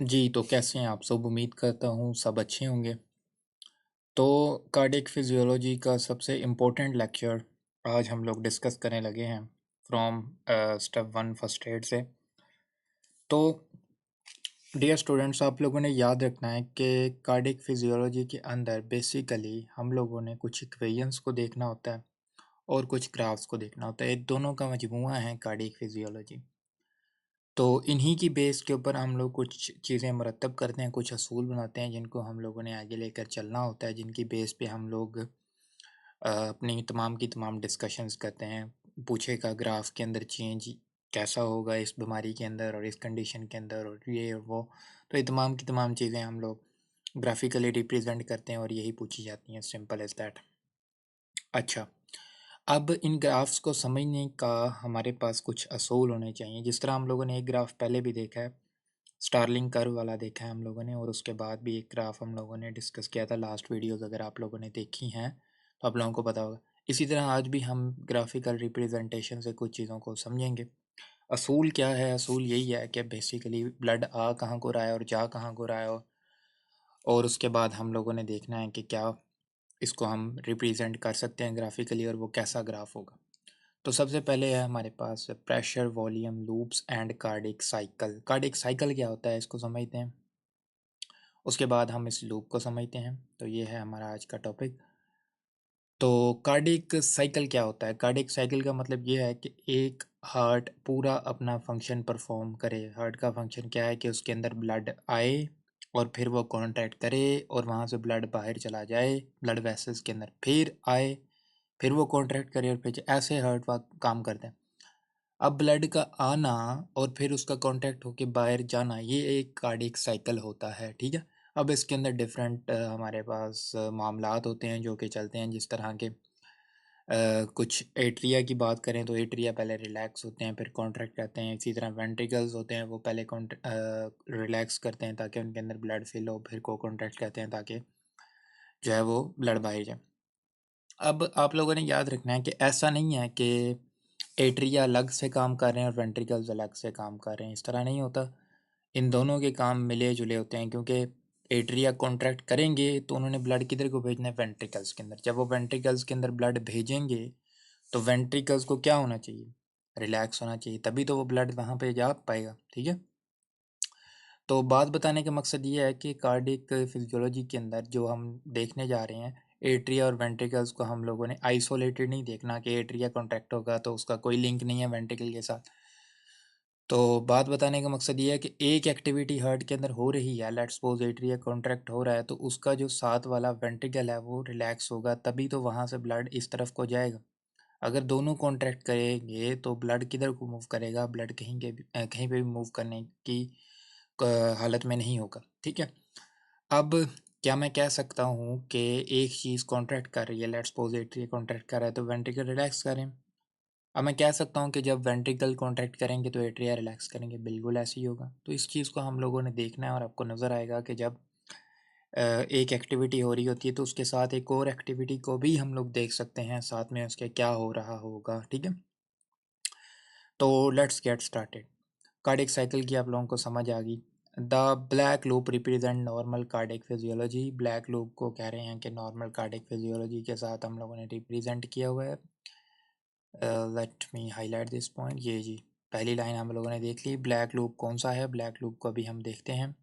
जी, तो कैसे हैं आप सब? उम्मीद करता हूँ सब अच्छे होंगे। तो कार्डियक फिज़ियोलॉजी का सबसे इम्पोर्टेंट लेक्चर आज हम लोग डिस्कस करने लगे हैं फ्रॉम स्टेप 1 फर्स्ट एड से। तो डियर स्टूडेंट्स, आप लोगों ने याद रखना है कि कार्डियक फिज़ियोलॉजी के अंदर बेसिकली हम लोगों ने कुछ इक्वेशंस को देखना होता है और कुछ ग्राफ्स को देखना होता है। ये दोनों का मजमूआ है कार्डियक फिज़ियोलॉजी। तो इन्हीं की बेस के ऊपर हम लोग कुछ चीज़ें मुरतब करते हैं, कुछ असूल बनाते हैं जिनको हम लोगों ने आगे लेकर चलना होता है, जिनकी बेस पे हम लोग अपनी तमाम की तमाम डिस्कशंस करते हैं। पूछेगा ग्राफ के अंदर चेंज कैसा होगा इस बीमारी के अंदर और इस कंडीशन के अंदर और ये और वो। तो ये तमाम की तमाम चीज़ें हम लोग ग्राफिकली रिप्रेजेंट करते हैं और यही पूछी जाती हैं, सिंपल एज़ दैट। अच्छा, अब इन ग्राफ्स को समझने का हमारे पास कुछ असूल होने चाहिए। जिस तरह हम लोगों ने एक ग्राफ पहले भी देखा है, स्टारलिंक कर्व वाला देखा है हम लोगों ने, और उसके बाद भी एक ग्राफ हम लोगों ने डिस्कस किया था लास्ट वीडियोस। अगर आप लोगों ने देखी हैं तो आप लोगों को पता होगा। इसी तरह आज भी हम ग्राफिकल रिप्रेजेंटेशन से कुछ चीज़ों को समझेंगे। असूल क्या है? असूल यही है कि बेसिकली ब्लड आ कहाँ को रहा है और जा कहाँ को रहा है, और उसके बाद हम लोगों ने देखना है कि क्या इसको हम रिप्रेजेंट कर सकते हैं ग्राफिकली और वो कैसा ग्राफ होगा। तो सबसे पहले है हमारे पास pressure, volume, loops and cardiac cycle. Cardiac cycle क्या होता है इसको समझते हैं, उसके बाद हम इस लूप को समझते हैं। तो ये है हमारा आज का टॉपिक। तो कार्डिक साइकिल क्या होता है? कार्डिक साइकिल का मतलब ये है कि एक हार्ट पूरा अपना फंक्शन परफॉर्म करे। हार्ट का फंक्शन क्या है कि उसके अंदर ब्लड आए और फिर वो कॉन्ट्रैक्ट करे और वहाँ से ब्लड बाहर चला जाए ब्लड वेसल्स के अंदर, फिर आए, फिर वो कॉन्ट्रैक्ट करे और फिर ऐसे हार्ट काम करते हैं। अब ब्लड का आना और फिर उसका कांटेक्ट होके बाहर जाना, ये एक कार्डियक साइकिल होता है, ठीक है। अब इसके अंदर डिफरेंट हमारे पास मामलात होते हैं जो कि चलते हैं, जिस तरह के कुछ एट्रिया की बात करें तो एट्रिया पहले रिलैक्स होते हैं फिर कॉन्ट्रैक्ट रहते हैं। इसी तरह वेंट्रिकल्स होते हैं, वो पहले रिलैक्स करते हैं ताकि उनके अंदर ब्लड फिल हो, फिर को कॉन्ट्रैक्ट कहते हैं ताकि जो है वो ब्लड बाहर जाए। अब आप लोगों ने याद रखना है कि ऐसा नहीं है कि एट्रिया अलग से काम कर रहे हैं और वेंट्रिकल्स अलग से काम कर रहे हैं, इस तरह नहीं होता। इन दोनों के काम मिले जुले होते हैं, क्योंकि एट्रिया कॉन्ट्रैक्ट करेंगे तो उन्होंने ब्लड किधर को भेजना है? वेंट्रिकल्स के अंदर। जब वो वेंट्रिकल्स के अंदर ब्लड भेजेंगे तो वेंट्रिकल्स को क्या होना चाहिए? रिलैक्स होना चाहिए, तभी तो वो ब्लड वहाँ पे जा पाएगा, ठीक है। तो बात बताने का मकसद ये है कि कार्डिक फिजियोलॉजी के अंदर जो हम देखने जा रहे हैं, एट्रिया और वेंट्रिकल्स को हम लोगों ने आइसोलेटेड नहीं देखना कि एट्रिया कॉन्ट्रैक्ट होगा तो उसका कोई लिंक नहीं है वेंट्रिकल के साथ। तो बात बताने का मकसद ये है कि एक एक्टिविटी हार्ट के अंदर हो रही है, लेट्स सपोज एट्रिया कॉन्ट्रैक्ट हो रहा है, तो उसका जो साथ वाला वेंट्रिकल है वो रिलैक्स होगा, तभी तो वहाँ से ब्लड इस तरफ को जाएगा। अगर दोनों कॉन्ट्रैक्ट करेंगे तो ब्लड किधर को मूव करेगा? ब्लड कहीं पे भी मूव करने की हालत में नहीं होगा, ठीक है। अब क्या मैं कह सकता हूँ कि एक चीज़ कॉन्ट्रैक्ट कर रही है, लेट्स सपोज एट्रिया कॉन्ट्रैक्ट कर रहा है तो वेंट्रिकल रिलैक्स करें। अब मैं कह सकता हूँ कि जब वेंट्रिकल कॉन्ट्रैक्ट करेंगे तो एट्रिया रिलैक्स करेंगे, बिल्कुल ऐसे ही होगा। तो इस चीज़ को हम लोगों ने देखना है और आपको नज़र आएगा कि जब एक एक्टिविटी हो रही होती है तो उसके साथ एक और एक्टिविटी को भी हम लोग देख सकते हैं, साथ में उसके क्या हो रहा होगा, ठीक है। तो let's get started. Cardiac cycle की आप लोगों को समझ आ गई। The black loop represent normal cardiac physiology. Black loop को कह रहे हैं कि नॉर्मल कार्डियक फिजियोलॉजी के साथ हम लोगों ने रिप्रेजेंट किया हुआ है। Let me highlight this point. ये जी पहली लाइन हम लोगों ने देख ली। ब्लैक लूप कौन सा है? ब्लैक लूप को अभी हम देखते हैं।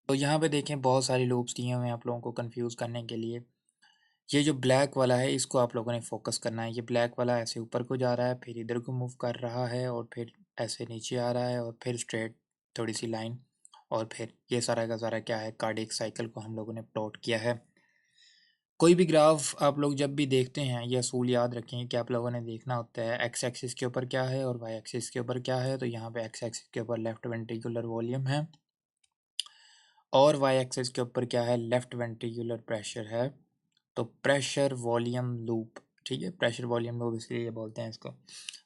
तो यहाँ पे देखें बहुत सारे लूप्स दिए हुए हैं आप लोगों को कंफ्यूज करने के लिए। ये जो ब्लैक वाला है इसको आप लोगों ने फोकस करना है। ये ब्लैक वाला ऐसे ऊपर को जा रहा है, फिर इधर को मूव कर रहा है और फिर ऐसे नीचे आ रहा है और फिर स्ट्रेट थोड़ी सी लाइन, और फिर ये सारा का सारा क्या है? कार्डियक साइकिल को हम लोगों ने प्लॉट किया है। कोई भी ग्राफ आप लोग जब भी देखते हैं, ये असूल याद रखें कि आप लोगों ने देखना होता है एक्स एक्सिस के ऊपर क्या है और वाई एक्सिस के ऊपर क्या है। तो यहाँ पे एक्स एक्सिस के ऊपर लेफ्ट वेंट्रिकुलर वॉल्यूम है और वाई एक्सिस के ऊपर क्या है? लेफ्ट वेंट्रिकुलर प्रेशर है। तो प्रेशर वॉल्यूम लूप, ठीक है, प्रेशर वॉल्यूम लूप इसलिए बोलते हैं इसको।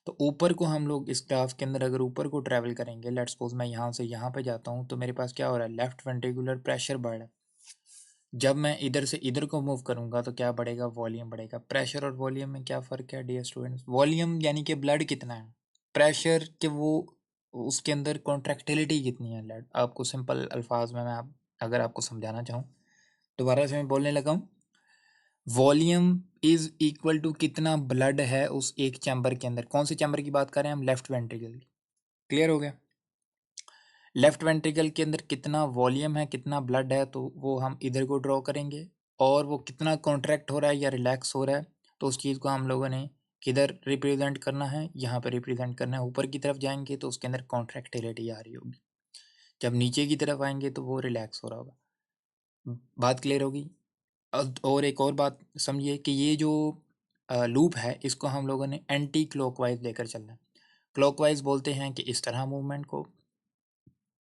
तो ऊपर को हम लोग इस ग्राफ के अंदर अगर ऊपर को ट्रैवल करेंगे, लेट्स सपोज मैं यहाँ से यहाँ पे जाता हूँ, तो मेरे पास क्या हो रहा है? लेफ्ट वेंट्रिकुलर प्रेशर बढ़ रहा है। जब मैं इधर से इधर को मूव करूंगा तो क्या बढ़ेगा? वॉल्यूम बढ़ेगा। प्रेशर और वॉल्यूम में क्या फ़र्क है डियर स्टूडेंट्स? वॉल्यूम यानी कि ब्लड कितना है, प्रेशर के वो उसके अंदर कॉन्ट्रैक्टिलिटी कितनी है। आपको सिंपल अल्फाज में मैं अगर आपको समझाना चाहूँ, दोबारा से मैं बोलने लगा हूँ, वॉल्यूम इज इक्वल टू कितना ब्लड है उस एक चैम्बर के अंदर। कौन से चैम्बर की बात कर रहे हैं हम? लेफ्ट वेंट्रिकल की। क्लियर हो गया? लेफ्ट वेंट्रिकल के अंदर कितना वॉल्यूम है, कितना ब्लड है, तो वो हम इधर को ड्रॉ करेंगे, और वो कितना कॉन्ट्रैक्ट हो रहा है या रिलैक्स हो रहा है, तो उस चीज़ को हम लोगों ने किधर रिप्रेजेंट करना है? यहाँ पर रिप्रेजेंट करना है। ऊपर की तरफ जाएंगे तो उसके अंदर कॉन्ट्रैक्टिलिटी आ रही होगी, जब नीचे की तरफ आएंगे तो वो रिलैक्स हो रहा होगा। बात क्लियर होगी? और एक और बात समझिए कि ये जो लूप है, इसको हम लोगों ने एंटी क्लॉकवाइज लेकर चलना है। क्लॉकवाइज बोलते हैं कि इस तरह मूवमेंट को,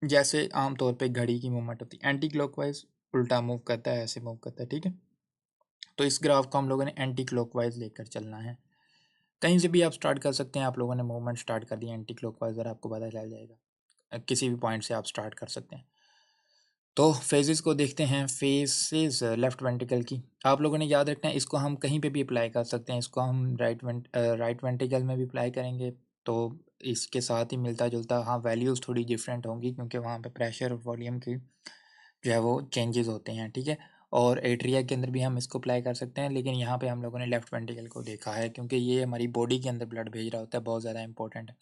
जैसे आमतौर पे घड़ी की मूवमेंट होती है। एंटी क्लॉकवाइज उल्टा मूव करता है, ऐसे मूव करता है, ठीक है। तो इस ग्राफ को हम लोगों ने एंटी क्लॉकवाइज लेकर चलना है। कहीं से भी आप स्टार्ट कर सकते हैं। आप लोगों ने मूवमेंट स्टार्ट कर दी एंटी क्लॉकवाइज, और आपको पता चल जाएगा किसी भी पॉइंट से आप स्टार्ट कर सकते हैं। तो फेजेस को देखते हैं। फेसेस लेफ्ट वेंट्रिकल की आप लोगों ने याद रखना है, इसको हम कहीं पे भी अप्लाई कर सकते हैं। इसको हम राइट वेंट्रिकल में भी अप्लाई करेंगे, तो इसके साथ ही मिलता जुलता, हाँ वैल्यूज़ थोड़ी डिफरेंट होंगी क्योंकि वहाँ पे प्रेशर और वॉल्यूम की जो है वो चेंजेस होते हैं, ठीक है। और एट्रिया के अंदर भी हम इसको अप्लाई कर सकते हैं, लेकिन यहाँ पे हम लोगों ने लेफ्ट वेंट्रिकल को देखा है क्योंकि ये हमारी बॉडी के अंदर ब्लड भेज रहा होता है, बहुत ज़्यादा इंपॉर्टेंट है।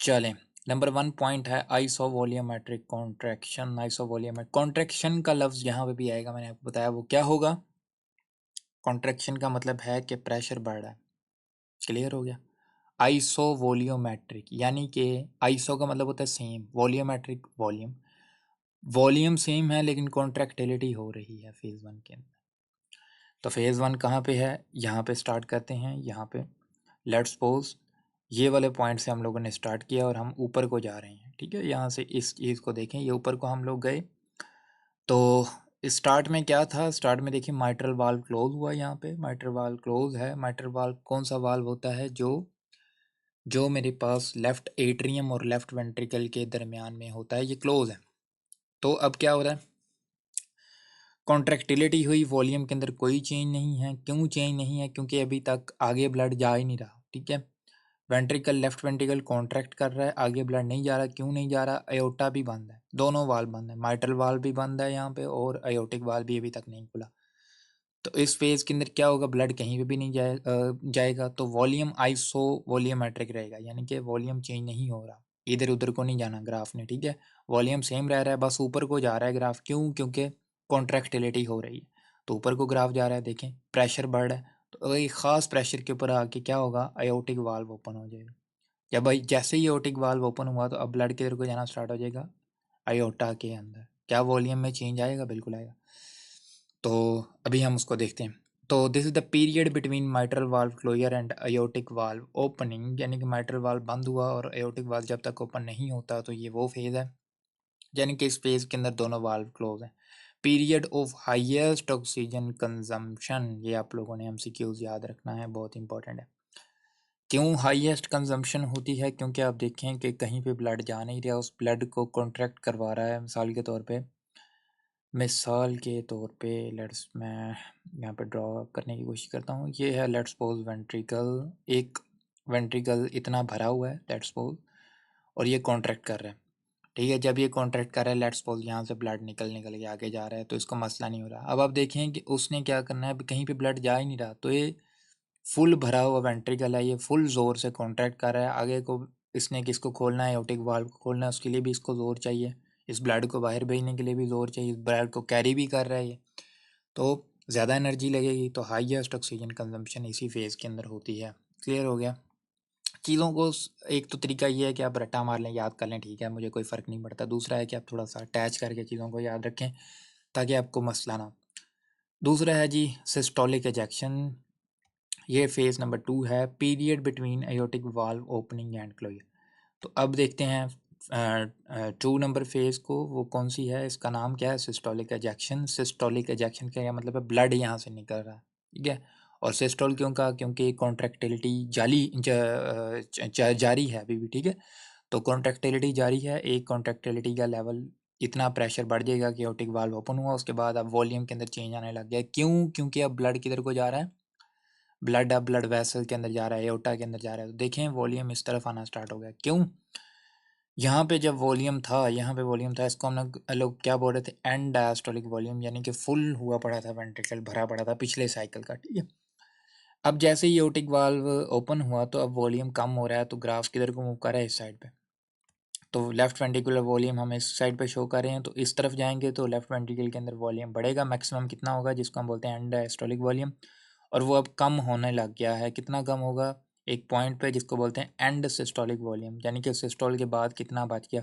चलें, नंबर 1 पॉइंट है आइसोवॉल्यूमेट्रिक कॉन्ट्रैक्शन। आइसोवॉल्यूमेट्रिक कॉन्ट्रैक्शन का लफ्ज़ यहाँ पे भी आएगा, मैंने आपको बताया वो क्या होगा। कॉन्ट्रैक्शन का मतलब है कि प्रेशर बढ़ रहा है। क्लियर हो गया? आइसोवॉल्यूमेट्रिक यानी कि आइसो का मतलब होता है same, volumetric volume, volume same है लेकिन कॉन्ट्रैक्टिलिटी हो रही है फेज़ 1 के अंदर। तो फेज़ 1 कहाँ पे है? यहाँ पे स्टार्ट करते हैं। यहाँ पे लेट्स सपोज ये वाले पॉइंट से हम लोगों ने स्टार्ट किया और हम ऊपर को जा रहे हैं, ठीक है। यहाँ से इस चीज़ को देखें, ये ऊपर को हम लोग गए, तो स्टार्ट में क्या था? स्टार्ट में देखिए माइट्रल वाल्व क्लोज हुआ। यहाँ पे माइट्रल वाल्व क्लोज है। माइट्रल वाल्व कौन सा वाल्व होता है? जो जो मेरे पास लेफ्ट एट्रियम और लेफ्ट वेंट्रिकल के दरमियान में होता है, ये क्लोज है। तो अब क्या हो रहा है? कॉन्ट्रैक्टिलिटी हुई, वॉल्यूम के अंदर कोई चेंज नहीं है। क्यों चेंज नहीं है? क्योंकि अभी तक आगे ब्लड जा ही नहीं रहा, ठीक है। वेंट्रिकल, लेफ्ट वेंट्रिकल कॉन्ट्रैक्ट कर रहा है, आगे ब्लड नहीं जा रहा। क्यों नहीं जा रहा? अयोटा भी बंद है, दोनों वाल्व बंद है, माइट्रल वाल्व भी बंद है यहाँ पे, और अयोटिक वाल्व भी अभी तक नहीं खुला। तो इस फेज के अंदर क्या होगा? ब्लड कहीं पे भी नहीं जाएगा, तो वॉल्यूम आइसो वॉल्यूमेट्रिक रहेगा, यानी कि वॉल्यूम चेंज नहीं हो रहा, इधर उधर को नहीं जाना ग्राफ ने, ठीक है। वॉल्यूम सेम रह रहा है, बस ऊपर को जा रहा है ग्राफ। क्यों? क्योंकि कॉन्ट्रैक्टिलिटी हो रही है, तो ऊपर को ग्राफ जा रहा है। देखें प्रेशर बढ़ रहा है, तो एक ख़ास प्रेशर के ऊपर आके क्या होगा? अयोटिक वाल्व ओपन हो जाएगा। जब भाई जैसे ही अयोटिक वाल्व ओपन हुआ, तो अब ब्लड किधर को जाना स्टार्ट हो जाएगा? अयोटा के अंदर। क्या वॉल्यूम में चेंज आएगा? बिल्कुल आएगा। तो अभी हम उसको देखते हैं। तो this is the period between mitral valve closer and aortic valve opening, यानी कि माइट्रल वाल्व बंद हुआ और अयोटिक वाल्व जब तक ओपन नहीं होता, तो ये वो फेज़ है, यानी कि इस फेज़ के अंदर दोनों वाल्व क्लोज हैं। Period of highest oxygen consumption, ये आप लोगों ने एमसीक्यूज याद रखना है, बहुत इंपॉर्टेंट है। क्यों हाईएस्ट कंजम्पशन होती है? क्योंकि आप देखें कि कहीं पे ब्लड जा नहीं रहा, उस ब्लड को कॉन्ट्रैक्ट करवा रहा है। मिसाल के तौर पे लेट्स, मैं यहाँ पे ड्रॉ करने की कोशिश करता हूँ। ये है लेट्स सपोज वेंट्रिकल, एक वेंट्रिकल इतना भरा हुआ है लेट्स सपोज, और ये कॉन्ट्रैक्ट कर रहा है, ठीक है। जब ये कॉन्ट्रैक्ट कर रहा है, लेट्स सपोज यहाँ से ब्लड निकल निकल के आगे जा रहा है, तो इसको मसला नहीं हो रहा। अब आप देखें कि उसने क्या करना है, अभी कहीं पे ब्लड जा ही नहीं रहा, तो ये फुल भरा हुआ वेंट्रिकल है, ये फुल जोर से कॉन्ट्रैक्ट कर रहा है। आगे को इसने किसको खोलना है? एओर्टिक वाल्व को खोलना है, उसके लिए भी इसको जोर चाहिए। इस ब्लड को बाहर भेजने के लिए भी जोर चाहिए। इस ब्लड को कैरी भी कर रहा है ये, तो ज़्यादा एनर्जी लगेगी। तो हाईएस्ट ऑक्सीजन कंजम्पशन इसी फेज़ के अंदर होती है। क्लियर हो गया? चीज़ों को एक तो तरीका ये है कि आप रट्टा मार लें, याद कर लें, ठीक है, मुझे कोई फ़र्क नहीं पड़ता। दूसरा है कि आप थोड़ा सा अटैच करके चीज़ों को याद रखें ताकि आपको मसला ना हो। दूसरा है जी सिस्टोलिक एजेक्शन, ये फेज़ नंबर 2 है, period between aortic valve opening and closure. तो अब देखते हैं 2 नंबर फेज़ को, वो कौन सी है? इसका नाम क्या है? सिस्टोलिक एजेक्शन। सिस्टोलिक एजेक्शन का मतलब है ब्लड यहाँ से निकल रहा है, ठीक है। और सिस्टोल क्यों कहा? क्योंकि कॉन्ट्रैक्टिलिटी जारी है अभी भी, ठीक है। तो कॉन्ट्रैक्टिलिटी जारी है, एक कॉन्ट्रैक्टिलिटी का लेवल इतना प्रेशर बढ़ जाएगा कि एओर्टिक वाल्व ओपन हुआ, उसके बाद अब वॉल्यूम के अंदर चेंज आने लग गया। क्यों? क्योंकि अब ब्लड किधर को जा रहा है? ब्लड अब ब्लड वेसल के अंदर जा रहा है, एओर्टा के अंदर जा रहा है। तो देखें वॉल्यूम इस तरफ आना स्टार्ट हो गया। क्यों? यहाँ पे जब वॉल्यूम था, यहाँ पे वॉल्यूम था, इसको हम लोग क्या बोल रहे थे, एंड डायस्टोलिक वॉल्यूम, यानी कि फुल हुआ पड़ा था वेंट्रिकल, भरा पड़ा था पिछले साइकिल का, ठीक है। अब जैसे ही एओर्टिक वाल्व ओपन हुआ तो अब वॉल्यूम कम हो रहा है, तो ग्राफ किधर को मूव कर रहा है, इस साइड पे। तो लेफ्ट वेंट्रिकुलर वॉल्यूम हम इस साइड पे शो कर रहे हैं, तो इस तरफ जाएंगे तो लेफ्ट वेंट्रिकल के अंदर वॉल्यूम बढ़ेगा, मैक्सिमम कितना होगा, जिसको हम बोलते हैं एंड डायस्टोलिक वॉल्यूम। और वो अब कम होने लग गया है, कितना कम होगा, एक पॉइंट पे जिसको बोलते हैं एंड सिस्टोलिक वॉल्यूम, यानी कि सिस्टोल के बाद कितना बच गया,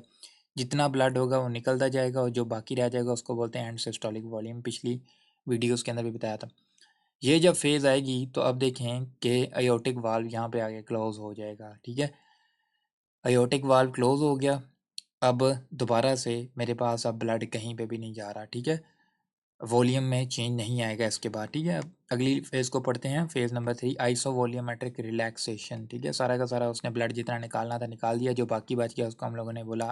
जितना ब्लड होगा वो निकलता जाएगा और जो बाकी रह जाएगा उसको बोलते हैं एंड सिस्टोलिक वॉल्यूम। पिछली वीडियोस के अंदर भी बताया था। ये जब फेज़ आएगी तो अब देखें कि अयोटिक वाल्व यहाँ पे आगे क्लोज हो जाएगा, ठीक है। अयोटिक वाल्व क्लोज हो गया, अब दोबारा से मेरे पास अब ब्लड कहीं पे भी नहीं जा रहा, ठीक है। वॉल्यूम में चेंज नहीं आएगा इसके बाद, ठीक है। अब अगली फेज़ को पढ़ते हैं, phase number 3, iso volumetric relaxation, ठीक है। सारा का सारा उसने ब्लड जितना निकालना था निकाल दिया, जो बाकी बच गया उसको हम लोगों ने बोला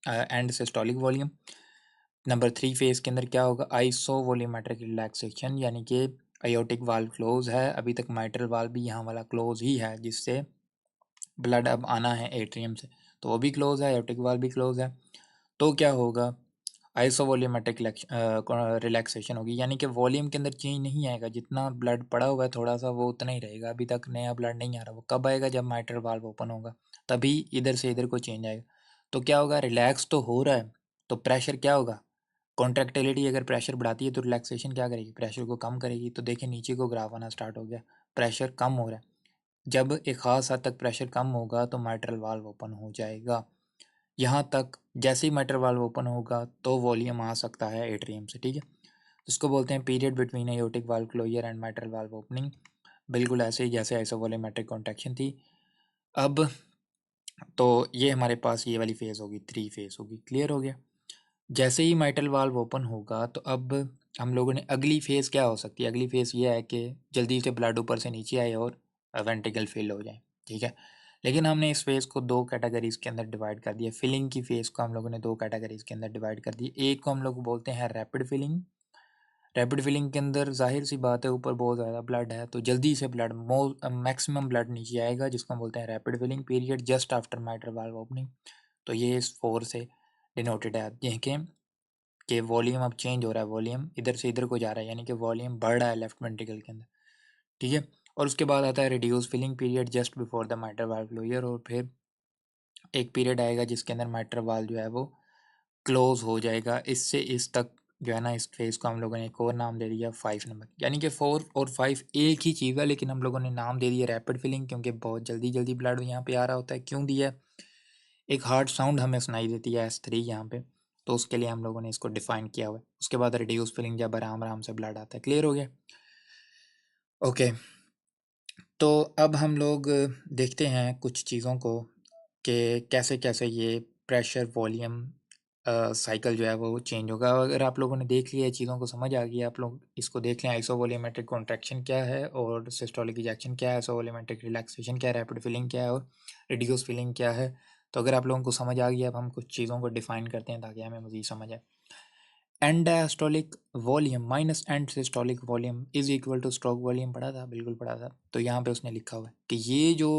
and systolic volume. Number 3 phase के अंदर क्या होगा, आइसो वॉल्यूमेट्रिक रिलैक्सेशन, यानी कि अयोटिक वाल्व क्लोज है, अभी तक माइट्रल वाल्व भी यहाँ वाला क्लोज ही है, जिससे ब्लड अब आना है एट्रियम से, तो वो भी क्लोज है, एयोटिक वाल्व भी क्लोज है। तो क्या होगा, आइसोवॉल्यूमेट्रिक रिलैक्सेशन होगी, यानी कि वॉल्यूम के अंदर चेंज नहीं आएगा, जितना ब्लड पड़ा हुआ है थोड़ा सा वो उतना ही रहेगा, अभी तक नया ब्लड नहीं आ रहा। वो कब आएगा, जब माइट्रल वाल्व ओपन होगा, तभी इधर से इधर को चेंज आएगा। तो क्या होगा, रिलैक्स तो हो रहा है, तो प्रेशर क्या होगा, कॉन्ट्रैक्टिलिटी अगर प्रेशर बढ़ाती है तो रिलैक्सेशन क्या करेगी, प्रेशर को कम करेगी। तो देखिए नीचे को ग्राफ आना स्टार्ट हो गया, प्रेशर कम हो रहा है। जब एक ख़ास हद तक प्रेशर कम होगा तो माइट्रल वाल्व ओपन हो जाएगा। यहाँ तक जैसे ही माइट्रल वाल्व ओपन होगा तो वॉल्यूम आ सकता है एट्रियम से, ठीक है। इसको बोलते हैं period between aortic valve closer and mitral valve opening, बिल्कुल ऐसे ही जैसे आइसोवॉल्यूमेट्रिक कॉन्ट्रैक्शन थी। अब तो ये हमारे पास ये वाली फेज़ होगी, 3 फेज़ होगी, क्लियर हो गया। जैसे ही माइट्रल वाल्व ओपन होगा तो अब हम लोगों ने अगली फ़ेज़ क्या हो सकती है, अगली फ़ेज़ ये है कि जल्दी से ब्लड ऊपर से नीचे आए और वेंट्रिकल फिल हो जाए, ठीक है। लेकिन हमने इस फ़ेज़ को 2 कैटेगरीज़ के अंदर डिवाइड कर दिया, फिलिंग की फ़ेज़ को हम लोगों ने 2 कैटेगरीज़ के अंदर डिवाइड कर दिया। एक को हम लोग बोलते हैं रैपिड फिलिंग, रैपिड फिलिंग के अंदर ज़ाहिर सी बात है ऊपर बहुत ज़्यादा ब्लड है तो जल्दी से ब्लड मैक्सिमम ब्लड नीचे आएगा, जिसको हम बोलते हैं rapid filling period just after mitral valve opening. तो ये इस 4 से डिनोटेड है। देखें कि वॉल्यूम अब चेंज हो रहा है, वॉल्यूम इधर से इधर को जा रहा है, यानी कि वॉल्यूम बढ़ रहा है लेफ्ट वेंट्रिकल के अंदर, ठीक है। और उसके बाद आता है reduce filling period just before the mitral valve closure, और फिर एक पीरियड आएगा जिसके अंदर माइट्रल वाल्व जो है वो क्लोज हो जाएगा। इससे इस तक जो है ना, इस फेज़ को हम लोगों ने एक और नाम दे दिया 5 नंबर, यानी कि 4 और 5 एक ही चीज़ है, लेकिन हम लोगों ने नाम दे दिया रैपिड फिलिंग, क्योंकि बहुत जल्दी जल्दी ब्लड यहाँ पे आ रहा होता है। क्यों दिया है, एक हार्ड साउंड हमें सुनाई देती है S3 यहाँ पे, तो उसके लिए हम लोगों ने इसको डिफाइन किया हुआ है। उसके बाद रिड्यूस फिलिंग, जब आराम आराम से ब्लड आता है, क्लियर हो गया। ओके, तो अब हम लोग देखते हैं कुछ चीज़ों को कि कैसे कैसे ये प्रेशर वॉल्यूम साइकिल जो है वो चेंज होगा। अगर आप लोगों ने देख लिया, चीज़ों को समझ आ गई, आप लोग इसको देख लें, आइसोवॉल्यूमेट्रिक कॉन्ट्रैक्शन क्या है और सिस्टोलिक इजेक्शन क्या है, आइसोवॉल्यूमेट्रिक रिलैक्सेशन क्या है, रैपिड फिलिंग क्या है और रिड्यूस फिलिंग क्या है। तो अगर आप लोगों को समझ आ गया, अब हम कुछ चीज़ों को डिफाइन करते हैं ताकि हमें मज़ीद समझ आए। And diastolic volume minus end systolic volume is equal two stroke volume, पढ़ा था, बिल्कुल पढ़ा था। तो यहाँ पे उसने लिखा हुआ है कि ये जो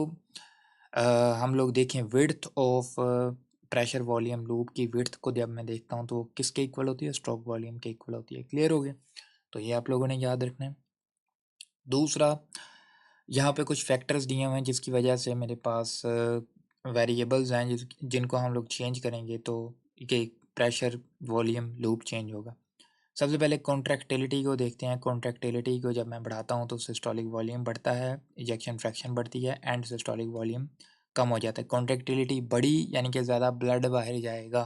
अ, हम लोग देखें width of pressure volume loop की विड्थ को जब मैं देखता हूँ तो वो किसके इक्वल होती है, स्ट्रोक वॉल्यूम के इक्वल होती है। क्लियर हो गया, तो ये आप लोगों ने याद रखना है। दूसरा, यहाँ पे कुछ फैक्टर्स दिए हुए हैं जिसकी वजह से मेरे पास वेरिएबल्स हैं जिनको हम लोग चेंज करेंगे तो ये प्रेशर वॉल्यूम लूप चेंज होगा। सबसे पहले कॉन्ट्रैक्टिलिटी को देखते हैं। कॉन्ट्रैक्टिलिटी को जब मैं बढ़ाता हूँ तो सिस्टोलिक वॉल्यूम बढ़ता है, इजेक्शन फ्रैक्शन बढ़ती है एंड सिस्टोलिक वॉल्यूम कम हो जाता है। कॉन्ट्रैक्टिलिटी बढ़ी यानी कि ज़्यादा ब्लड बाहर जाएगा,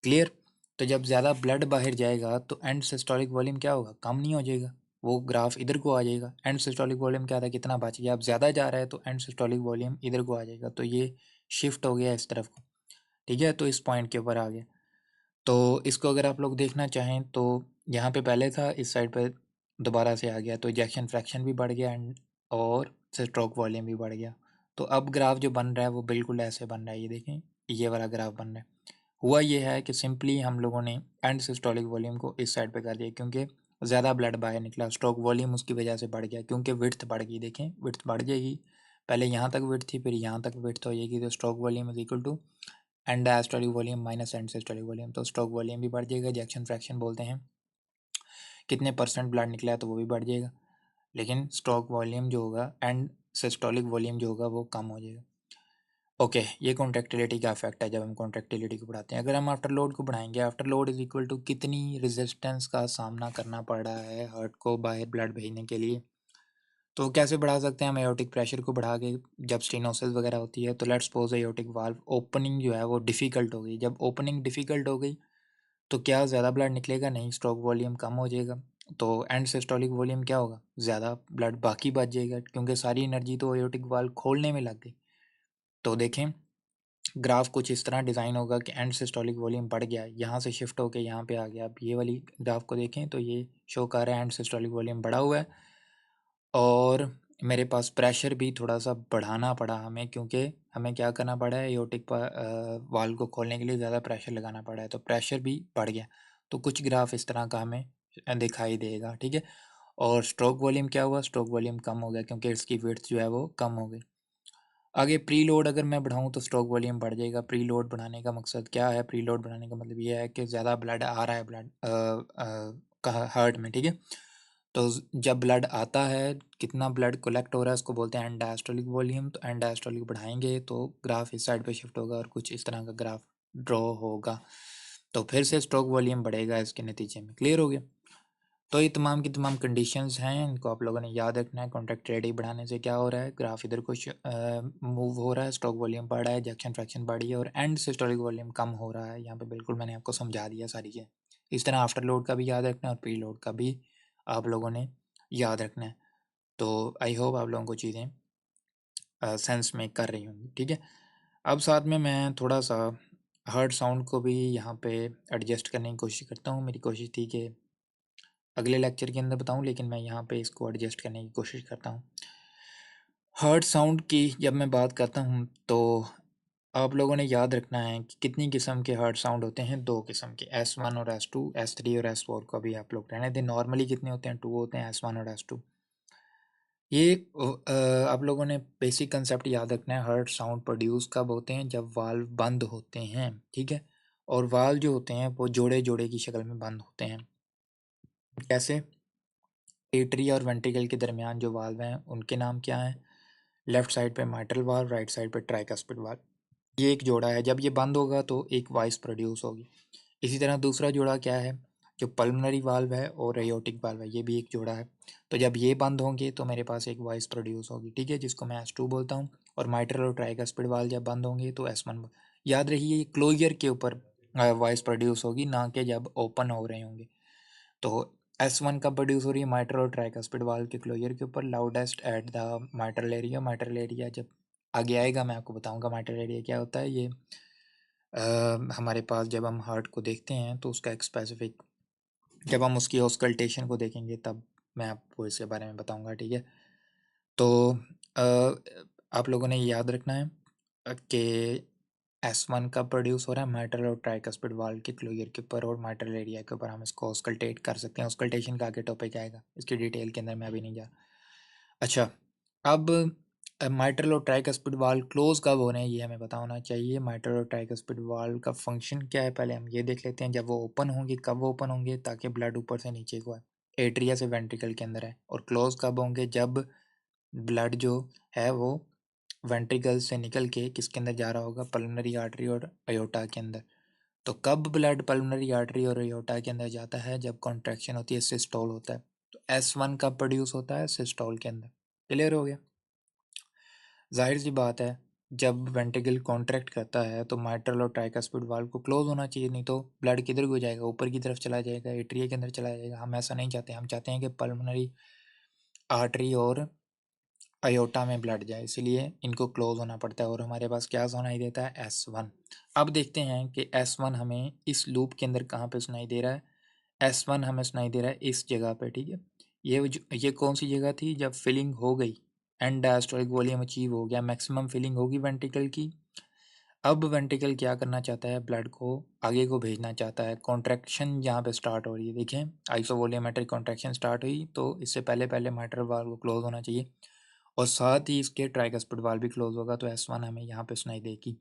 क्लियर। तो जब ज़्यादा ब्लड बाहर जाएगा तो एंड सिस्टोलिक वॉल्यूम क्या होगा, कम नहीं हो जाएगा, वो ग्राफ इधर को आ जाएगा। एंड सिस्टोलिक वॉल्यूम क्या था, कितना बच गया, अब ज़्यादा जा रहा है तो एंड सिस्टोलिक वॉल्यूम इधर को आ जाएगा, तो ये शिफ्ट हो गया इस तरफ को, ठीक है। तो इस पॉइंट के ऊपर आ गया। तो इसको अगर आप लोग देखना चाहें तो यहाँ पे पहले था, इस साइड पे दोबारा से आ गया, तो इजेक्शन फ्रैक्शन भी बढ़ गया एंड और स्ट्रोक वॉल्यूम भी बढ़ गया। तो अब ग्राफ जो बन रहा है वो बिल्कुल ऐसे बन रहा है, ये देखें, ये वाला ग्राफ बन रहा है। हुआ ये है कि सिंपली हम लोगों ने एंड सिस्टोलिक वॉल्यूम को इस साइड पे कर दिया, क्योंकि ज़्यादा ब्लड बाहर निकला, स्ट्रोक वॉल्यूम उसकी वजह से बढ़ गया, क्योंकि विड्थ बढ़ गई। देखें विड्थ बढ़ जाएगी, पहले यहाँ तक विड्थ थी, फिर यहाँ तक विड्थ हो जाएगी, तो stroke volume is equal to end diastolic volume minus end systolic volume, तो स्ट्रोक वॉल्यूम भी बढ़ जाएगा। इजेक्शन फ्रैक्शन बोलते हैं कितने % ब्लड निकला है तो वो भी बढ़ जाएगा, लेकिन स्ट्रोक वॉल्यूम जो होगा एंड सिस्टोलिक वॉल्यूम जो होगा वो कम हो जाएगा। ओके ये कॉन्ट्रैक्टिलिटी का इफेक्ट है जब हम कॉन्ट्रैक्टिलिटी को बढ़ाते हैं। अगर हम आफ्टर लोड को बढ़ाएंगे, afterload is equal to कितनी रेजिस्टेंस का सामना करना पड़ रहा है हार्ट को बाहर ब्लड भेजने के लिए, तो कैसे बढ़ा सकते हैं हम एओर्टिक प्रेशर को बढ़ा के। जब स्टेनोसिस वगैरह होती है तो let's suppose aortic valve opening जो है वो डिफ़िकल्ट हो गई। जब ओपनिंग डिफ़िकल्ट हो गई तो क्या ज़्यादा ब्लड निकलेगा? नहीं, स्ट्रोक वॉल्यूम कम हो जाएगा। तो एंड सिस्टोलिक वॉल्यूम क्या होगा? ज़्यादा ब्लड बाकी बच जाएगा, क्योंकि सारी एनर्जी तो एओर्टिक वाल्व खोलने में लग गई। तो देखें ग्राफ कुछ इस तरह डिज़ाइन होगा कि एंड सिस्टोलिक वॉल्यूम बढ़ गया, यहाँ से शिफ्ट होकर यहाँ पे आ गया। अब ये वाली ग्राफ को देखें तो ये शो कर रहा है एंड सिस्टोलिक वॉल्यूम बढ़ा हुआ है, और मेरे पास प्रेशर भी थोड़ा सा बढ़ाना पड़ा हमें, क्योंकि हमें क्या करना पड़ा है, एओर्टिक वाल्व को खोलने के लिए ज़्यादा प्रेशर लगाना पड़ा है, तो प्रेशर भी बढ़ गया। तो कुछ ग्राफ इस तरह का हमें दिखाई देगा, ठीक है। और स्ट्रोक वॉल्यूम क्या हुआ? स्ट्रोक वॉल्यूम कम हो गया, क्योंकि इसकी विड्थ जो है वो कम हो गई। आगे प्री लोड अगर मैं बढ़ाऊँ तो स्ट्रोक वॉल्यूम बढ़ जाएगा। प्री लोड बढ़ाने का मकसद क्या है? प्री लोड बढ़ाने का मतलब ये है कि ज़्यादा ब्लड आ रहा है हार्ट में, ठीक है। तो जब ब्लड आता है, कितना ब्लड कलेक्ट हो रहा है, उसको बोलते हैं एंड डायस्टोलिक वॉल्यूम। तो एंड डायस्टोलिक बढ़ाएंगे तो ग्राफ इस साइड पे शिफ्ट होगा और कुछ इस तरह का ग्राफ ड्रॉ होगा, तो फिर से स्ट्रोक वॉल्यूम बढ़ेगा इसके नतीजे में। क्लियर हो गया? तो ये तमाम की तमाम कंडीशंस हैं, इनको आप लोगों ने याद रखना है। कॉन्ट्रैक्टिलिटी बढ़ाने से क्या हो रहा है? ग्राफ इधर कुछ मूव हो रहा है, स्ट्रोक वॉल्यूम बढ़ रहा है, इजेक्शन फ्रैक्शन बढ़ी है, और एंड सिस्टोलिक वॉल्यूम कम हो रहा है। यहाँ पे बिल्कुल मैंने आपको समझा दिया सारी चीज़ें। इस तरह आफ्टर लोड का भी याद रखना है और प्री लोड का भी आप लोगों ने याद रखना है। तो आई होप आप लोगों को चीज़ें सेंस में कर रही होंगी, ठीक है। अब साथ में मैं थोड़ा सा हर्ट साउंड को भी यहाँ पे एडजस्ट करने की कोशिश करता हूँ। मेरी कोशिश थी कि अगले लेक्चर के अंदर बताऊँ, लेकिन मैं यहाँ पे इसको एडजस्ट करने की कोशिश करता हूँ। हर्ट साउंड की जब मैं बात करता हूँ तो आप लोगों ने याद रखना है कि कितनी किस्म के हर्ट साउंड होते हैं। 2 किस्म के, S1 और S2, S3 और S4 को भी आप लोग रहने दें। नॉर्मली कितने होते हैं? 2 होते हैं, S1 और S2। ये आप लोगों ने बेसिक कंसेप्ट याद रखना है। हर्ट साउंड प्रोड्यूस कब होते हैं? जब वाल्व बंद होते हैं, ठीक है। और वाल्व जो होते हैं वो जोड़े जोड़े की शक्ल में बंद होते हैं। कैसे? एट्रिया और वेंट्रिकल के दरमियान जो वाल्व हैं उनके नाम क्या हैं? लेफ्ट साइड पे माइट्रल वाल्व, राइट साइड पे ट्राइकस्पिड वाल्व। ये एक जोड़ा है। जब ये बंद होगा तो एक वॉइस प्रोड्यूस होगी। इसी तरह दूसरा जोड़ा क्या है? जो पल्मोनरी वाल्व है और एओर्टिक वाल्व है, ये भी एक जोड़ा है। तो जब ये बंद होंगे तो मेरे पास एक वॉइस प्रोड्यूस होगी, ठीक है, जिसको मैं S2 बोलता हूँ। और माइट्रल और ट्राइकस्पिड वाल्व जब बंद होंगे तो S1। याद रखिए, ये क्लोजर के ऊपर वॉइस प्रोड्यूस होगी, ना कि जब ओपन हो रहे होंगे। तो S1 कब प्रोड्यूस हो रही है? माइट्रल और ट्राइकस्पिड वाल्व के क्लोजर के ऊपर, loudest at the mitral area. Mitral area जब आगे आएगा मैं आपको बताऊंगा माइट्रल एरिया क्या होता है। ये हमारे पास जब हम हार्ट को देखते हैं तो उसका एक स्पेसिफिक, जब हम उसकी ऑस्कल्टेशन को देखेंगे तब मैं आपको इसके बारे में बताऊंगा, ठीक है। तो आप लोगों ने याद रखना है कि S1 कब प्रोड्यूस हो रहा है? माइट्रल और ट्राइकस्पिड वाल्व के क्लोजर के ऊपर और माइट्रल एरिया के ऊपर हम इसको ऑस्कल्टेट कर सकते हैं। ऑस्कल्टेशन का आगे टॉपिक आएगा, इसकी डिटेल के अंदर मैं अभी नहीं जा। अच्छा, अब माइट्रल और ट्राइकस्पिड वाल्व क्लोज कब हो रहे हैं ये हमें पता होना चाहिए। माइट्रल और ट्राइकस्पिड वाल्व का फंक्शन क्या है पहले हम ये देख लेते हैं। जब वो ओपन होंगे, कब वो ओपन होंगे? ताकि ब्लड ऊपर से नीचे को है, एट्रिया से वेंट्रिकल के अंदर है। और क्लोज कब होंगे? जब ब्लड जो है वो वेंट्रिकल से निकल के किसके अंदर जा रहा होगा? पल्मोनरी आर्टरी और अयोटा के अंदर। तो कब ब्लड पल्मोनरी आर्टरी और अयोटा के अंदर जाता है? जब कॉन्ट्रैक्शन होती है, सिस्टोल होता है। तो S1 कब प्रोड्यूस होता है? सिस्टोल के अंदर। क्लियर हो गया? जाहिर सी बात है, जब वेंट्रिकल कॉन्ट्रैक्ट करता है तो माइट्रल और ट्राइकस्पिड वाल्व को क्लोज होना चाहिए, नहीं तो ब्लड किधर को जाएगा? ऊपर की तरफ चला जाएगा, एट्रिया के अंदर चला जाएगा। हम ऐसा नहीं चाहते, हम चाहते हैं कि पल्मोनरी आर्टरी और अयोटा में ब्लड जाए, इसलिए इनको क्लोज होना पड़ता है। और हमारे पास क्या सुनाई देता है? S1। अब देखते हैं कि S1 हमें इस लूप के अंदर कहाँ पे सुनाई दे रहा है। S1 हमें सुनाई दे रहा है इस जगह पे, ठीक है। ये कौन सी जगह थी? जब फिलिंग हो गई, एंड डायस्टोलिक वॉल्यूम अचीव हो गया, मैक्सिमम फिलिंग होगी वेंट्रिकल की। अब वेंट्रिकल क्या करना चाहता है? ब्लड को आगे को भेजना चाहता है। कॉन्ट्रैक्शन यहाँ पे स्टार्ट हो रही है, देखें आइसोवोलियोमेट्रिक कॉन्ट्रैक्शन स्टार्ट हुई, तो इससे पहले पहले माइट्रल वाल्व को क्लोज होना चाहिए और साथ ही इसके ट्राइकस्पिड वाल्व भी क्लोज होगा, तो S1 हमें यहाँ पे सुनाई देगी।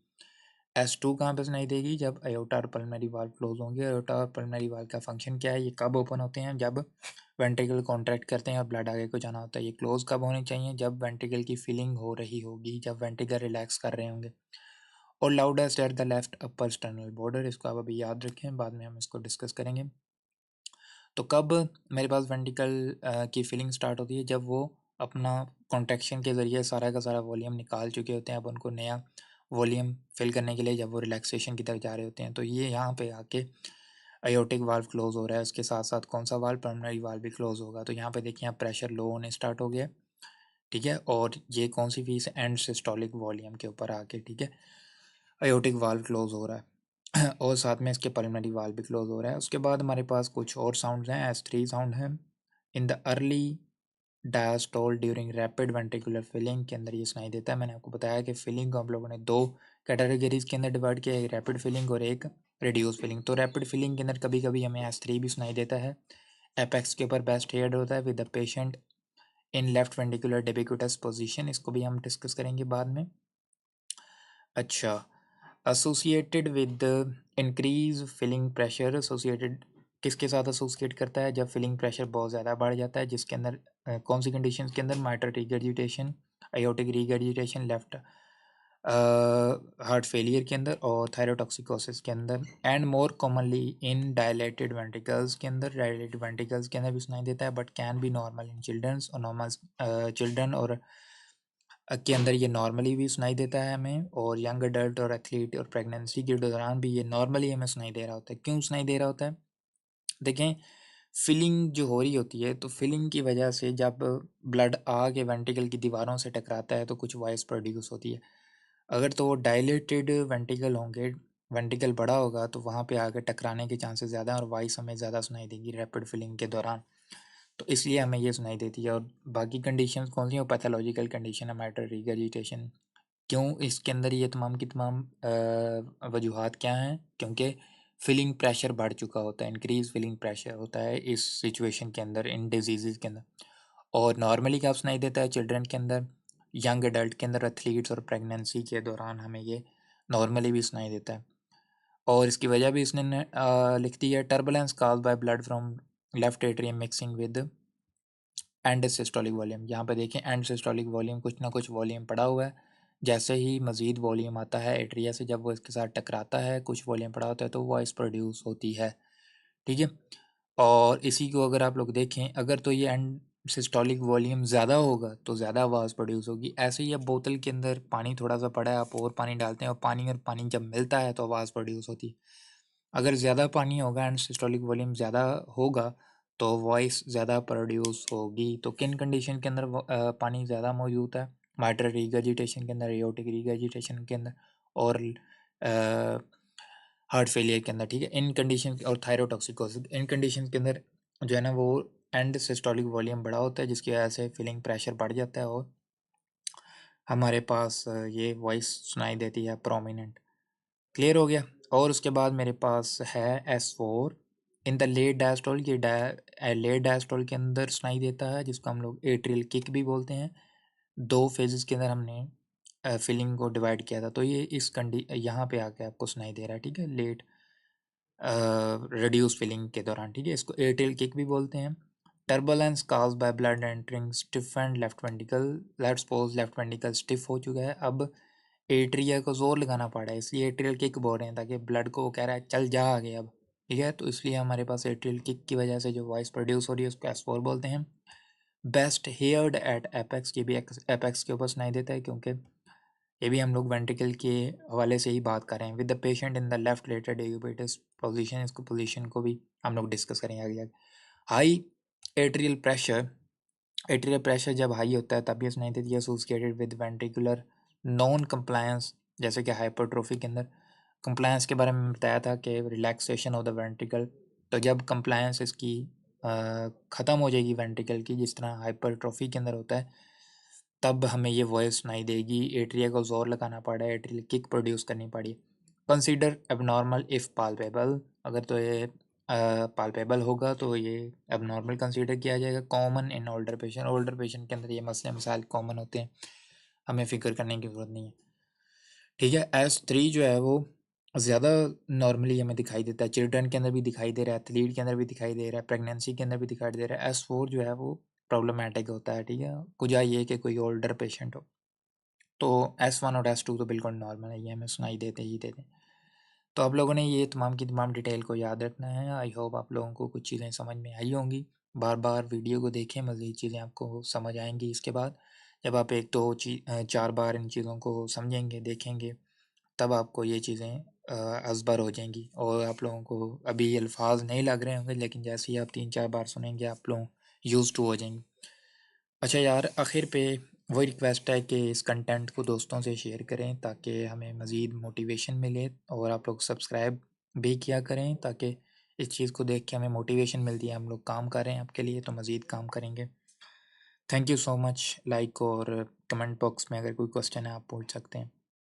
S2 कहाँ पे सुनाई देगी? जब अयोटा और पल्मोनरी वाल्व क्लोज होंगे। अयोटा और पल्मोनरी वाल्व का फंक्शन क्या है? ये कब ओपन होते हैं? जब वेंट्रिकल कॉन्ट्रैक्ट करते हैं और ब्लड आगे को जाना होता है। ये क्लोज कब होने चाहिए? जब वेंट्रिकल की फीलिंग हो रही होगी, जब वेंट्रिकल रिलैक्स कर रहे होंगे। और loudest at the left upper sternal border, इसको आप अभी याद रखें, बाद में हम इसको डिस्कस करेंगे। तो कब मेरे पास वेंट्रिकल की फीलिंग स्टार्ट होती है? जब वो अपना कॉन्ट्रैक्शन के ज़रिए सारा का सारा वॉल्यूम निकाल चुके होते हैं। अब उनको नया वॉल्यूम फिल करने के लिए जब वो रिलैक्सेशन की तरफ जा रहे होते हैं, तो ये यहाँ पे आके अयोटिक वाल्व क्लोज हो रहा है। उसके साथ साथ कौन सा वाल्व? पल्मोनरी वाल्व भी क्लोज होगा। तो यहाँ पे देखिए, यहाँ प्रेशर लो होने स्टार्ट हो गया, ठीक है। और ये कौन सी फीस? एंड सिस्टोलिक वॉल्यूम के ऊपर आके, ठीक है, अयोटिक वाल्व क्लोज हो रहा है और साथ में इसके पल्मोनरी वाल्व भी क्लोज हो रहा है। उसके बाद हमारे पास कुछ और साउंड्स हैं। S3 साउंड है in the early diastole during rapid ventricular filling के अंदर ये सुनाई देता है। मैंने आपको बताया कि फिलिंग को हम लोगों ने दो कैटेगरीज के अंदर डिवाइड किया, एक रैपिड फिलिंग और एक रिड्यूस फिलिंग। तो रैपिड फिलिंग के अंदर कभी कभी हमें S3 भी सुनाई देता है। एपेक्स के ऊपर बेस्ट हेड होता है with the patient in left ventricular decubitus position, इसको भी हम डिस्कस करेंगे बाद में। अच्छा, associated with increase filling pressure, associated किसके साथ एसोसिएट करता है? जब फिलिंग प्रेशर बहुत ज़्यादा बढ़ जाता है, जिसके अंदर कौन सी कंडीशंस के अंदर? Mitral regurgitation, aortic regurgitation, left heart failure के अंदर और थायरोटॉक्सिकोसिस के अंदर। And more commonly in dilated ventricles के अंदर। डायलेटेड वेंट्रिकल्स के अंदर भी सुनाई देता है, but can be normal in childrens और नॉर्मल चिल्ड्रन और के अंदर ये नॉर्मली भी सुनाई देता है हमें। और यंग अडल्ट और एथलीट और प्रेगनेंसी के दौरान भी ये नॉर्मली हमें सुनाई दे रहा होता है। क्यों सुनाई दे रहा होता है? देखें, फिलिंग जो हो रही होती है, तो फिलिंग की वजह से जब ब्लड आके वेंट्रिकल की दीवारों से टकराता है तो कुछ वॉइस प्रोड्यूस होती है। अगर तो वो डायलेटेड वेंट्रिकल होंगे, वेंट्रिकल बड़ा होगा, तो वहाँ पे आके टकराने के चांसेस ज़्यादा हैं और वॉइस हमें ज़्यादा सुनाई देगी रैपिड फिलिंग के दौरान। तो इसलिए हमें ये सुनाई देती है। और बाकी कंडीशंस कौन सी हैं? पैथोलॉजिकल कंडीशन है, माइट्रल रिगर्जिटेशन। क्यों इसके अंदर ये तमाम की तमाम वजूहात क्या हैं? क्योंकि फिलिंग प्रेशर बढ़ चुका होता है, इंक्रीज फिलिंग प्रेशर होता है इस सिचुएशन के अंदर, इन डिजीज़ के अंदर। और नॉर्मली क्या सुनाई देता है? चिल्ड्रन के अंदर, यंग एडल्ट के अंदर, एथलीट्स और प्रेगनेंसी के दौरान हमें ये नॉर्मली भी सुनाई देता है। और इसकी वजह भी इसने लिख दी है, turbulence caused by blood from left atrium mixing with and systolic volume. यहाँ पे देखें, एंड सिस्टोलिक वॉल्यूम, कुछ ना कुछ वॉल्यूम पड़ा हुआ है। जैसे ही मज़ीद वॉल्यूम आता है एट्रिया से, जब वो इसके साथ टकराता है, कुछ वॉल्यूम पड़ा होता है, तो वॉइस प्रोड्यूस होती है, ठीक है। और इसी को अगर आप लोग देखें, अगर तो ये एंड सिस्टोलिक वॉल्यूम ज़्यादा होगा तो ज़्यादा आवाज़ प्रोड्यूस होगी। ऐसे ही अब बोतल के अंदर पानी थोड़ा सा पड़ा है, आप और पानी डालते हैं और पानी जब मिलता है तो आवाज़ प्रोड्यूस होती है। अगर ज़्यादा पानी होगा एंड सिस्टोलिक वॉल्यूम ज़्यादा होगा तो वॉइस ज़्यादा प्रोड्यूस होगी। तो किन कंडीशन के अंदर पानी ज़्यादा मौजूद है? माइट्रल रिगर्जिटेशन के अंदर, एओर्टिक रिगर्जिटेशन के अंदर और हार्ट फेलियर के अंदर, ठीक है। इन कंडीशन और थायरोटॉक्सिकोसिस, इन कंडीशन के अंदर जो है ना, वो एंड सिस्टोलिक वॉल्यूम बड़ा होता है, जिसकी वजह से फिलिंग प्रेशर बढ़ जाता है और हमारे पास ये वॉइस सुनाई देती है प्रोमिनेंट। क्लियर हो गया? और उसके बाद मेरे पास है S4 in the late diastole. ये लेट डायस्टोल के अंदर सुनाई देता है, जिसको हम लोग एट्रियल किक भी बोलते हैं। दो फेजेस के अंदर हमने फिलिंग को डिवाइड किया था, तो ये इस यहाँ पे आके आपको सुनाई दे रहा है, ठीक है, लेट रिड्यूस फिलिंग के दौरान, ठीक है। इसको एट्रियल किक भी बोलते हैं। Turbulence caused by blood entering stiff and left ventricle. Let's suppose left ventricle stiff हो चुका है, अब एट्रिया को जोर लगाना पड़ा है, इसलिए एट्रियल किक बोल रहे हैं, ताकि ब्लड को वो कह रहा है चल जा आगे अब, ठीक है। तो इसलिए हमारे पास एट्रियल किक की वजह से जो वॉइस प्रोड्यूस हो रही है उसको S4 बोलते हैं। बेस्ट हेयर्ड एट एपेक्स, ये भी एपेक्स के ऊपर सुनाई देता है, क्योंकि ये भी हम लोग वेंट्रिकल के हवाले से ही बात कर रहे हैं। With the patient in the left lateral decubitus position, इसको पोजीशन को भी हम लोग डिस्कस करेंगे आगे आगे। High atrial pressure, atrial pressure जब हाई होता है तब ये सुनाई देती है, associated with ventricular non compliance, जैसे कि हाइपरट्रोफी के अंदर। कंप्लायंस के बारे में बताया था कि रिलैक्सेशन ऑफ द वेंट्रिकल, तो जब कंप्लायंस इसकी ख़त्म हो जाएगी वेंट्रिकल की, जिस तरह हाइपरट्रोफी के अंदर होता है, तब हमें ये वॉइस सुनाई देगी। एट्रिया को जोर लगाना पड़ा, एट्रियल किक प्रोड्यूस करनी पड़ी। कंसीडर एबनॉर्मल इफ़ पाल्पेबल, अगर तो ये पाल्पेबल होगा तो ये एबनॉर्मल कंसीडर किया जाएगा। Common in older patient, older patient के अंदर ये मसले मसाइल कॉमन होते हैं, हमें फ़िक्र करने की ज़रूरत नहीं है। ठीक है। S3 जो है वो ज़्यादा नॉर्मली हमें दिखाई देता है, चिल्ड्रन के अंदर भी दिखाई दे रहा है, एथलीट के अंदर भी दिखाई दे रहा है, प्रेगनेंसी के अंदर भी दिखाई दे रहा है। S4 जो है वो प्रॉब्लमेटिक होता है, ठीक है। कुछ ये कि कोई ओल्डर पेशेंट हो। तो S1 और S2 तो बिल्कुल नॉर्मल है, ये हमें सुनाई देते ही देते। तो आप लोगों ने ये तमाम की तमाम डिटेल को याद रखना है। आई होप आप लोगों को कुछ चीज़ें समझ में आई होंगी। बार बार वीडियो को देखें, मज़ीद चीज़ें आपको समझ आएंगी इसके बाद। जब आप एक दो चार बार इन चीज़ों को समझेंगे, देखेंगे, तब आपको ये चीज़ें असबर हो जाएंगी और आप लोगों को अभी ये अल्फाज नहीं लग रहे होंगे, लेकिन जैसे ही आप 3-4 बार सुनेंगे आप लोग यूज़ टू हो जाएंगे। अच्छा यार, आखिर पे वही रिक्वेस्ट है कि इस कंटेंट को दोस्तों से शेयर करें ताकि हमें मज़ीद मोटिवेशन मिले, और आप लोग सब्सक्राइब भी किया करें ताकि इस चीज़ को देख के हमें मोटिवेशन मिलती है, हम लोग काम कर रहे हैं आपके लिए तो मज़ीद काम करेंगे। Thank you so much. Like और कमेंट बॉक्स में अगर कोई क्वेश्चन है आप पूछ सकते हैं।